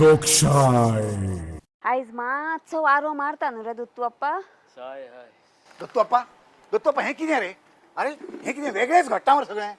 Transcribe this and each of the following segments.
लोकशाही. आयज मातसो वारो मारता न्हू रे दुत्तू अप्पा. हय हय दत्तू अप्पा हे कितें रे? अरे हे कितें वेगळेंच घडटा मरे सगळें.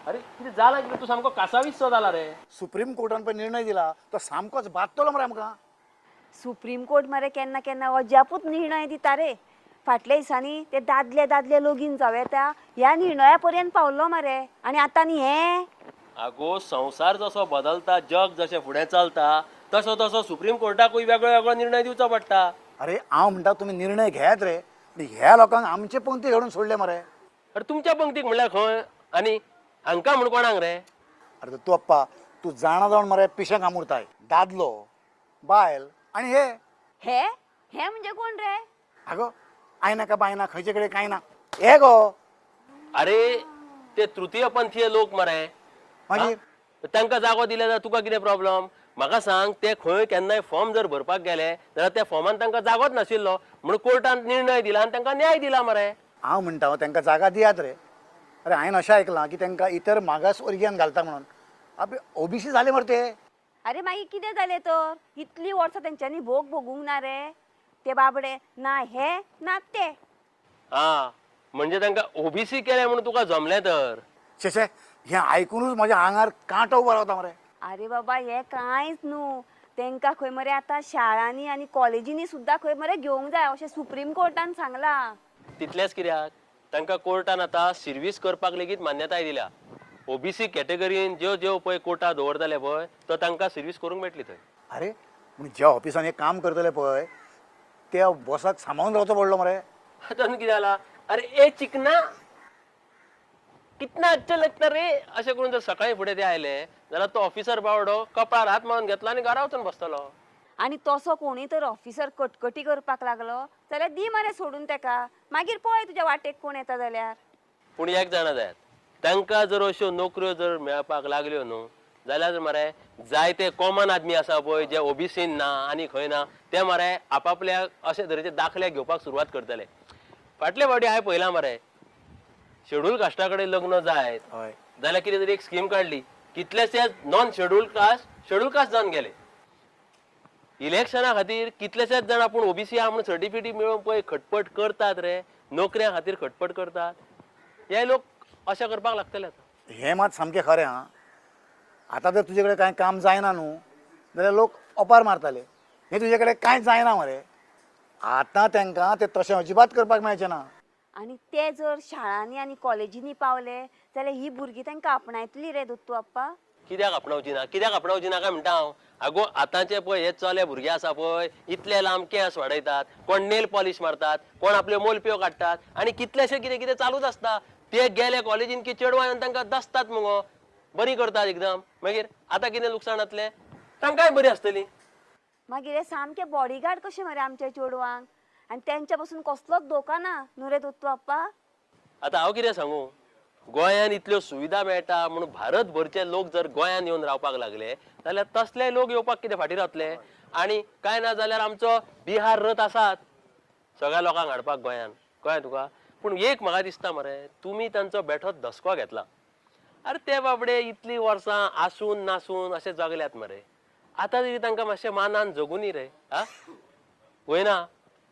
अरे कितें जाला कितें तूं सामको कासावीस जाला रे. सुप्रीम कोर्टान पळय निर्णय दिला तो सामकोच बादतलो मरे आमकां. सुप्रीम कोर्ट मरे केन्ना केन्ना अजापूच निर्णय दिता रे. फाटल्या दिसांनी ते दादले दादले लोगीन जावं येता ह्या निर्णया पर्यंत पावल्लो मरे. आनी आतां न्ही हे आगो संवसार जसो बदलता, जग जशें फुडें चलता तसो तसो सुप्रीम कोर्टाकूय वेगळो वेगळो निर्णय दिवचो पडटा. अरे हांव म्हणटा तुमी निर्णय घेयात रे, पण ह्या लोकांक आमचे पंक्ती घडून सोडले मरे. अरे तुमच्या पंक्तीक म्हणल्यार खंय आनी हांकां म्हण कोणाक रे? अरे दत्तू अप्पा तूं जाणा जावन मरे पिशें कामुरताय. दादलो बायल आनी हे हे हे म्हणजे कोण रे? आगो आयनाका बायना खंयचे कडेन कांय ना हे गो. अरे ते तृतीय पंथीय लोक मरे. मागीर तांकां जागो दिले जाल्यार तुका कितें प्रॉब्लम? म्हाका सांग, ते खंय केन्नाय फॉर्म जर भरपाक गेले जाल्यार त्या फॉर्मान तांकां जागोच नाशिल्लो म्हणून कोर्टान निर्णय दिला आनी तांकां न्याय दिला मरे. हांव म्हणटा तांकां जागा दियात रे. अरे हांवें अशें आयकलां की तांकां इतर मागास वर्गीयान घालता म्हणून. आपले ओबीसी जाले मरे ते. अरे मागीर कितें जालें तर? इतलीं वर्सां तेंच्यांनी भोग भोगूंक ना रे ते बाबडे? ना हे ना ते. हा म्हणजे तांकां ओबीसी केले म्हणून तुका जमलें तर? शेशे हें आयकूनच म्हज्या आंगार कांटो उबो रावता मरे. अरे बाबा हे कांयच न्हू. तेंकां खंय मरे आतां शाळांनी आनी कॉलेजींनी सुद्दां खंय मरे घेवंक जाय अशें सुप्रीम कोर्टान सांगलां. तितलेंच कित्याक तांकां कोर्टान आतां सर्वीस करपाक लेगीत मान्यताय दिल्या. ओबीसी कॅटेगरीन ज्यो ज्यो पळय कोटा दवरतले पळय तो तांकां सर्वीस करूंक मेळटली थंय. अरे पूण ज्या ऑफिसान हे काम करतले पळय त्या बॉसाक सांबाळून रावचो पडलो मरे. आतां कितें जाला? अरे ए चिकना कितना अच्छा लगता रे अशें करून जर सकाळी फुडें ते आयले जाल्यार तो ऑफिसर बावडो कपाळार हात मारून घेतलो आनी घरा वचून बसतलो. आनी तसो कोणी तर ऑफिसर कटकटी करपाक लागलो जाल्यार दी मरे सोडून तेका. मागीर पळय तुज्या वाटेक कोण येता जाल्यार. पूण एक जाणा जायात, तांकां जर अश्यो नोकऱ्यो जर मेळपाक लागल्यो न्हू जाल्यार मरे जायते कॉमन आदमी आसा पळय जे ओबीसीन ना आनी खंय ना ते मरे आपापल्या अशे तरेचे दाखले घेवपाक सुरवात करतले. फाटले फावटी हांवें पळयलां मरे शेड्यूल कास्टा कडेन लग्न जायत हय जाल्यार कितें तरी एक स्कीम काडली. कितलेशेच नॉन शेड्यूल कास्ट जावन गेले. इलेक्शना खातीर कितलेशेच जाण आपूण ओबीसी आहा म्हणून सर्टिफिकेट मेळोवन पळय खटपट करतात रे, नोकऱ्या खातीर खटपट करतात. हे लोक अशें करपाक लागतले आतां. हें मात सामकें खरें आं. आतां जर तुजे कडेन कांय काम जायना न्हू जाल्यार लोक ओपार मारताले. हें तुजे कडेन कांयच जायना मरे. आतां तांकां तें तशें अजिबात करपाक मेळचें ना. आनी ते जर शाळांनी आनी कॉलेजींनी पावले जाल्यार ही भुरगीं तांकां आपणायतली रे दुत्तू अप्पा. कित्याक आपणावची ना? कित्याक आपणावची ना काय म्हणटा हांव? आगो आतांचे पळय हे चले भुरगे आसा पळय इतले लांब केंस वाडयतात, कोण नेल पॉलिश मारतात, कोण आपल्यो मोलप्यो काडटात आनी कितलेशे कितें कितें चालूच आसता. ते गेले कॉलेजीन की चेडवां येवन तांकां दसतात मुगो, बरी करतात एकदम. मागीर आतां कितें लुकसाण जातलें? तांकांय बरी आसतली. मागीर हे सामके बॉडीगार्ड कशे मरे आमच्या चेडवांक. आनी तेंच्या पासून कसलोच धोका ना न्हू रे दुत्तू अप्पा. आतां हांव कितें सांगू, गोंयान इतल्यो सुविधा मेळटा म्हणून भारतभरचे लोक जर गोंयान येवन रावपाक लागले जाल्यार तसले लोक येवपाक कितें फाटीं रावतले? आनी कांय ना जाल्यार आमचो बिहार रथ आसात सगळ्या लोकांक हाडपाक गोंयान, कळ्ळें तुका? पूण एक म्हाका दिसता मरे तुमी तांचो बेठो धसको घेतला. अरे ते बाबडे इतलीं वर्सां आसून नासून अशें जगल्यात मरे. आतां तरी तांकां मातशें मानान जगुनी रे. आ वयना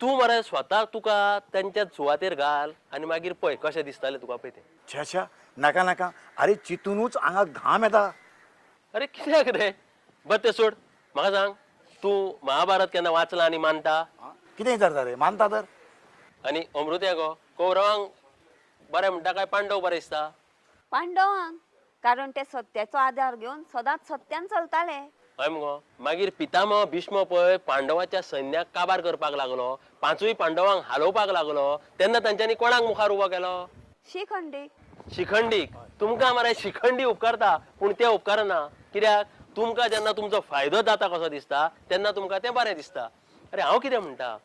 तूं मरे स्वता तुका तेंच्या सुवातेर घाल आनी मागीर पळय कशें दिसतालें तुका पळय तें. छा नाका नाका. अरे चिंतूनच आंगाक घाम येता. अरे कित्याक रे? बरें तें सोड. म्हाका सांग, तूं महाभारत केन्ना वाचला आनी मानता? कितें विचारता रे? मानता तर. आनी अमृते गो कौरवांक बरें म्हणटा काय पांडव बरें दिसता? पांडवांक. कारण ते सत्याचो आधार घेवन सदांच सत्यान चलताले. हय मुगो. मागीर पितामह भीष्म पळय पांडवाच्या सैन्याक काबार करपाक लागलो, पांचूय पांडवांक हालोवपाक लागलो, तेन्ना तांच्यांनी कोणाक मुखार उबो केलो? शिखंडी. शिखंडीक. तुमकां मरे शिखंडी उपकारता पूण ते उपकारना. कित्याक तुमकां जेन्ना तुमचो फायदो जाता कसो दिसता तेन्ना तुमकां तें बरें दिसता. अरे हांव कितें म्हणटा,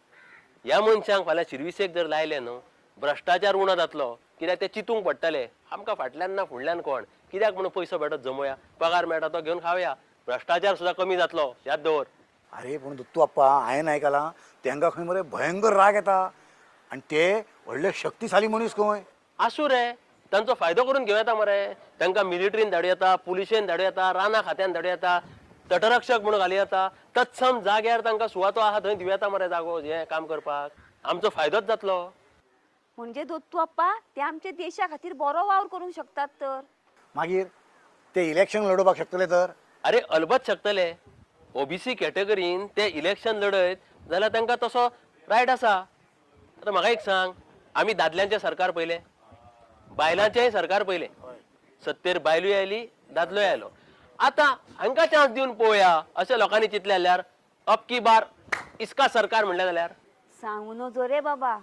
ह्या मनशांक फाल्यां सर्विसेक जर लायले न्हू भ्रश्टाचार उणो जातलो. कित्याक ते चिंतूंक पडटले आमकां फाटल्यान ना फुडल्यान कोण, कित्याक म्हणून पयसो बेठत जमोवया, पगार मेळटा तो घेवन खावया, भ्रश्टाचार सुद्दां कमी जातलो, याद दवर. अरे पूण दुत्तू अप्पा हांवें आयकलां तांकां खंय मरे भयंकर राग येता आनी ते व्हडले शक्तिशाली मनीस खंय. आसूं रे, तांचो फायदो करून घेवं येता मरे. तांकां मिलिटरीन धाडूं येता, पुलिशेन धाडूं येता, राना खात्यान धाडूं येता. तटरक्षक म्हणून घाली येता तत्सम जाग्यार तांकां सुवातो आहा थंय दिवेता मरे जागो हे काम करपाक आमचो फायदोच जातलो. म्हणजे दत्तू अप्पा ते आमच्या देशा खातीर बरो वावर करूंक शकतात तर. मागीर ते इलेक्शन लडोवपाक शकतले तर. अरे अलबत शकतले. ओबीसी कॅटेगरीन ते इलेक्शन लढयत जाल्यार तांकां तसो रायट आसा. आतां म्हाका एक सांग, आमी दादल्यांचें सरकार पयलें, बायलांचेंय सरकार पयलें, सत्तेर बायलूय आयली दादलोय आयलो. आतां हांकां चान्स दिवन पळोवया अशें लोकांनी चिंतलें जाल्यार अब की बार इसका सरकार म्हणलें जाल्यार. सांगू नजो रे बाबा,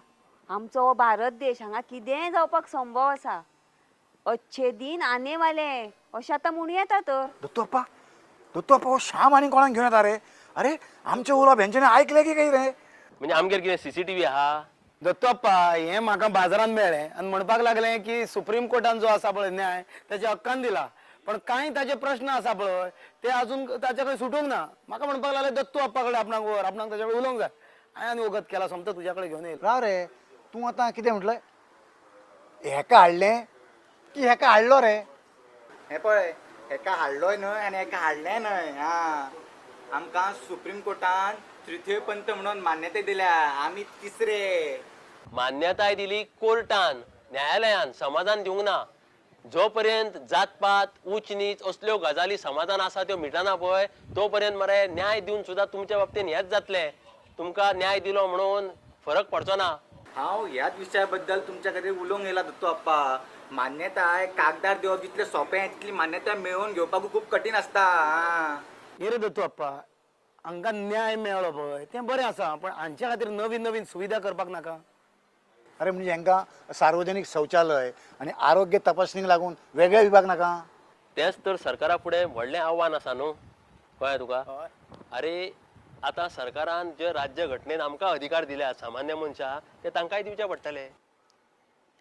आमचो हो भारत देश हांगा कितेंय जावपाक संभव आसा. अच्छे दिन आने वाले अशें आतां म्हणूं येता तर. दत्तू अप्पा हो श्याम आनी कोणाक घेवन येता रे? अरे आमचे उलोवप हेंच्यांनी ऐकले की काही रे? म्हणजे आमगेर कितें सीसीटीव्ही आहा? दत्तू अप्पा हें म्हाका बाजारांत मेळ्ळें आनी म्हणपाक लागलें की सुप्रीम कोर्टान जो आसा पळय न्याय तेच्या हक्कान दिला, पण कांय ताजे प्रश्न आसा पळय ते अजून ताचे कडेन सुटूंक ना. म्हाका म्हणपाक लागलें दत्तू अप्पा कडेन आपणाक व्हर, आपणाक ताचे कडेन उलोवंक जाय. हांवें आनी वगत केला सोमतो तुज्या कडेन घेवन येयला. राव रे, तूं आतां कितें म्हटलंय? हेका हाडलें की हेका हाडलो रे? हे पळय, हेका हाडलोय न्हय आनी हेका हाडलें न्हय. आमकां सुप्रीम कोर्टान तृतीय पंत म्हणून मान्यताय दिल्या. आमी तिसरे. मान्यताय दिली कोर्टान, न्यायालयान, समाजान दिवंक ना. जो पर्यंत जातपात उच्च नीच असल्यो गजाली समाजान आसा त्यो मिटना पळय तो पर्यंत मरे न्याय दिवन सुद्दां तुमच्या बाबतीन हेच जातलें. तुमकां न्याय दिलो म्हणून फरक पडचो ना. हांव ह्याच विशया बद्दल तुमच्या कडेन उलोवंक येयला दत्तू अप्पा. मान्यताय कागदार दिवप जितलें सोंपें तितली मान्यताय मेळोवन घेवपाक खूब कठीण आसता. रे दत्तू अप्पा, हांकां न्याय मेळ्ळो पळय तें बरें आसा, पण हांच्या खातीर नवीन नवीन सुविधा करपाक नाका. अरे म्हणजे हांकां सार्वजनीक शौचालय आनी आरोग्य तपासणीक लागून वेगळे विभाग नाका? तेच तर सरकारा फुडें व्हडलें आव्हान आसा न्हू, कळ्ळें तुका? अरे आतां सरकारान जे राज्य घटनेन आमकां अधिकार दिल्यात सामान्य मनशाक ते तांकांय दिवचे पडटले.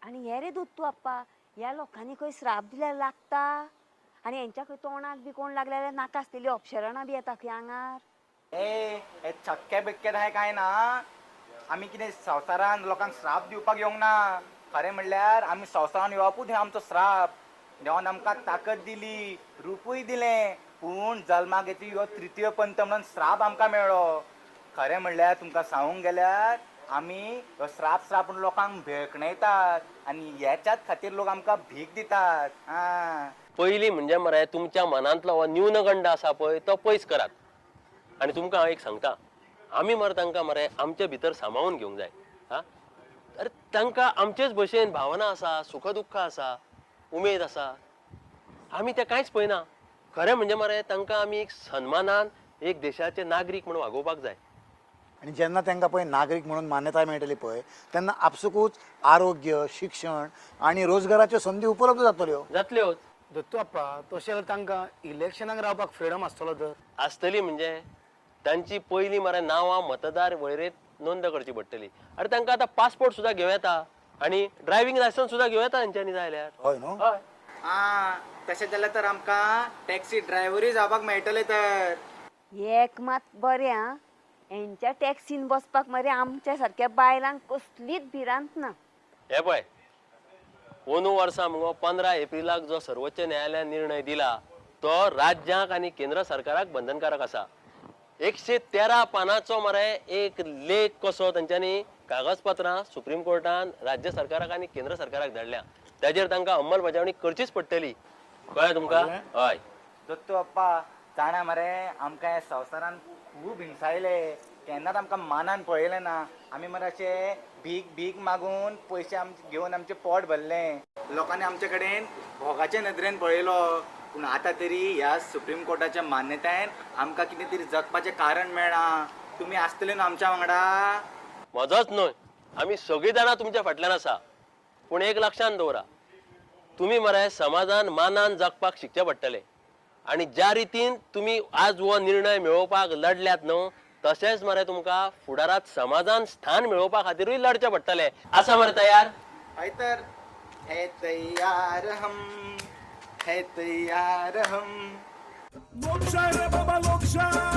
आनी हे रे दत्तू अप्पा, ह्या लोकांनी खंय श्राप दिल्यार लागता आनी हेंच्या खंय तोंडाक बी कोण लागले जाल्यार नाका आसलेली अपशरणां बी येता खंय आंगार. हे छक्के बिक्के हाय काय ना. आमी कितें संवसारान लोकांक श्राप दिवपाक येवंक ना. खरें म्हणल्यार आमी संवसारान येवपूच हे आमचो श्राप. देवान आमकां ताकद दिली, रूपूय दिलें, पूण जल्माक येतली हो तृतीय पंत म्हणून श्राप आमकां मेळ्ळो. खरें म्हणल्यार तुमकां सांगूंक गेल्यार आमी हो श्राप म्हणून लोकांक भेळकणयतात आनी ह्याच्याच खातीर लोक आमकां भीक दितात. पयलीं म्हणजे मरे तुमच्या मनांतलो हो न्यूनगंड आसा पळय तो पयस करात. आनी तुमकां हांव एक सांगता, आमी मरे तांकां मरे आमचे भितर सांबाळून घेवंक जाय. अरे तांकां आमचेच भशेन भावना आसा, सुख दुख्ख आसा, उमेद आसा. आमी ते कांयच पळयना. खरें म्हणजे मरे तांकां आमी एक सन्मानान एक देशाचे नागरीक म्हणून वागोवपाक जाय. आणि जेन्ना तांकां पळय नागरीक म्हणून मान्यताय मेळटली पळय तेन्ना आपसूकूच आरोग्य, शिक्षण आनी रोजगाराच्यो संदी उपलब्ध जातल्यो. जातल्योच. दत्तू अप्पा तशें जाल्यार तांकां इलेक्शनाक रावपाक फ्रिडम आसतलो तर? आसतली म्हणजे तांची पयलीं मरे नांवां मतदार वळेरेंत नोंद करची पडटली. अरे तांकां आतां पासपोर्ट सुद्दां घेवं येता आनी ड्रायव्हिंग लायसन्स सुद्दां घेवं येता तांच्यांनी जाय जाल्यार. हय न्हू? हय. तशें जाल्यार तर आमकां टॅक्सी ड्रायव्हरूय जावपाक मेळटले तर. एक मात बरें आं, हेंच्या टॅक्सीन बसपाक मरे आमच्या सारक्या बायलांक कसलीच भिरांत ना. हे पळय, अंदू वर्सा मुगो 15 एप्रिलाक जो सर्वोच्च न्यायालयान निर्णय दिला तो राज्यांक आनी केंद्र सरकाराक बंधनकारक आसा. 113 पानांचो मरे एक लेख कसो तांच्यांनी कागजपत्रां सुप्रीम कोर्टान राज्य सरकाराक आनी केंद्र सरकाराक धाडल्या. ताजेर तांकां अंमलबजावणी करचीच पडटली. कळ्ळें तुमकां? हय. दत्तू अप्पा जाणा मरे आमकां ह्या संवसारान खूब हिंसायले. केन्नाच आमकां मानान पळयलें ना. आमी मरे अशें भीक मागून पयशे घेवन आमचें पोट भरलें. लोकांनी आमचे कडेन भोगाचे नदरेन पळयलो. पूण आतां तरी ह्या सुप्रीम कोर्टाच्या मान्यतायेन आमकां कितें तरी जगपाचें कारण मेळ्ळां. तुमी आसतले न्हू आमच्या वांगडा? म्हजोच न्हय, आमी सगळीं जाणां तुमच्या फाटल्यान आसा. पूण एक लक्षांत दवरा, तुमी मरे समाजान मानान जगपाक शिकचें पडटलें. आनी ज्या रितीन तुमी आज हो निर्णय मेळोवपाक लढल्यात न्हू तशेंच मरे तुमकां फुडारात समाजान स्थान मेळोवपा खातीरूय लढचें पडटलें. आसा मरे तयार? हय तर. है तैयार हम. लोकशाही रे बाबा लोकशाही.